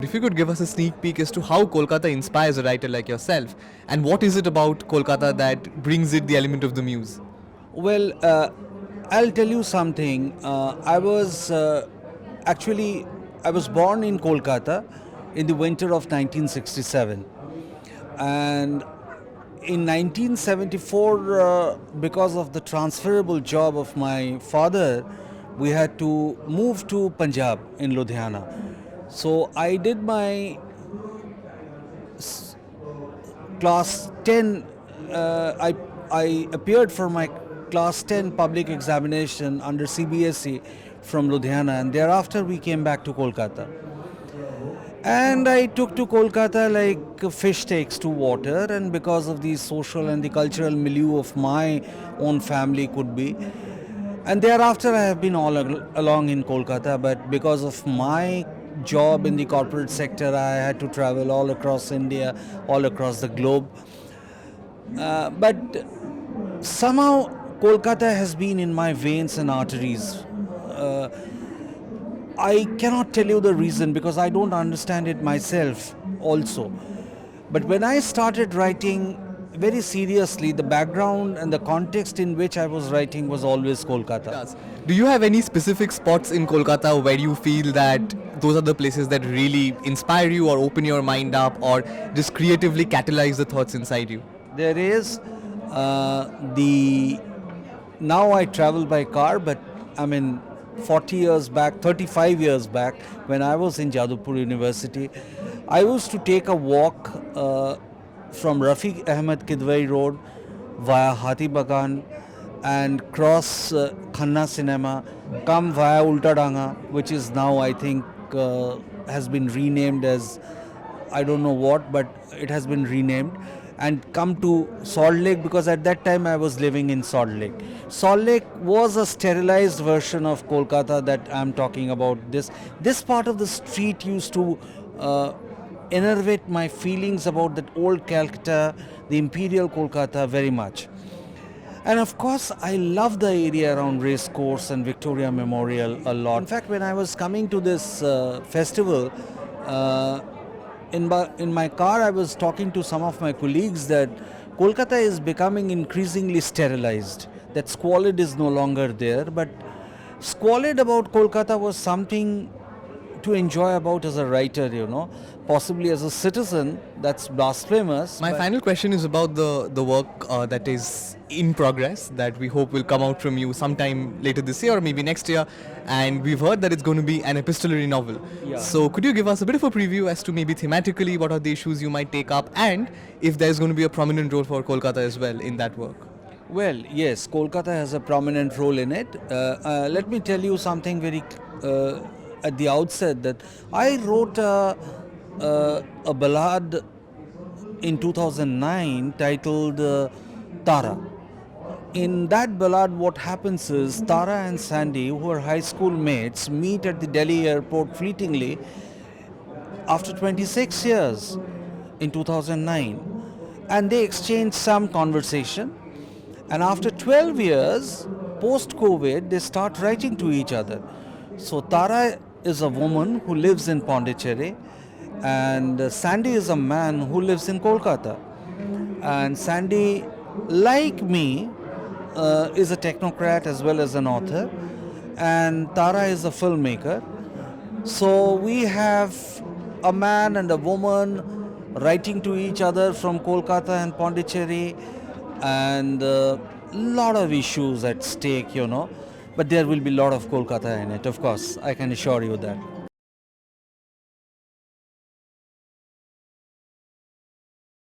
If you could give us a sneak peek as to how Kolkata inspires a writer like yourself, and what is it about Kolkata that brings it the element of the muse? Well, I'll tell you something. Actually I was born in Kolkata in the winter of 1967, and in 1974, because of the transferable job of my father, we had to move to Punjab in Ludhiana. So I did my class 10. I appeared for my class 10 public examination under CBSE from Ludhiana, and thereafter we came back to Kolkata. And I took to Kolkata like a fish takes to water, and because of the social and the cultural milieu of my own family could be. And thereafter I have been along in Kolkata, but because of my job in the corporate sector, I had to travel all across India, all across the globe. But somehow Kolkata has been in my veins and arteries. Uh, I cannot tell you the reason because I don't understand it myself also. But when I started writing very seriously, the background and the context in which I was writing was always Kolkata. Do you have any specific spots in Kolkata where you feel that those are the places that really inspire you or open your mind up or just creatively catalyze the thoughts inside you? There is the now I travel by car, but I mean 40 years back, 35 years back, when I was in Jadavpur University, I used to take a walk from Rafiq Ahmed Kidwai Road via Hati Bagan and cross Khanna Cinema, come via Ultadanga, which is now I think has been renamed as I don't know what, but it has been renamed, and come to Salt Lake because at that time I was living in Salt Lake. Salt Lake was a sterilized version of Kolkata that I'm talking about. This part of the street used to enervate my feelings about that old Calcutta, the imperial Kolkata very much. And of course, I love the area around Race Course and Victoria Memorial a lot. In fact, when I was coming to this festival, uh, in my car, I was talking to some of my colleagues that Kolkata is becoming increasingly sterilized. That squalid is no longer there, but squalid about Kolkata was something to enjoy about as a writer, possibly as a citizen, that's blasphemous. My final question is about the work that is in progress that we hope will come out from you sometime later this year or maybe next year. And we've heard that it's going to be an epistolary novel. Yeah. So could you give us a bit of a preview as to maybe thematically what are the issues you might take up and if there's going to be a prominent role for Kolkata as well in that work? Well, yes, Kolkata has a prominent role in it. Let me tell you something very at the outset that I wrote a ballad in 2009 titled Tara. In that ballad, what happens is Tara and Sandy, who are high school mates, meet at the Delhi airport fleetingly after 26 years in 2009, and they exchange some conversation. And after 12 years, post COVID, they start writing to each other. So Tara is a woman who lives in Pondicherry, and Sandy is a man who lives in Kolkata. And Sandy, like me, is a technocrat as well as an author, and Tara is a filmmaker. So we have a man and a woman writing to each other from Kolkata and Pondicherry, and a lot of issues at stake, But there will be a lot of Kolkata in it, of course, I can assure you that.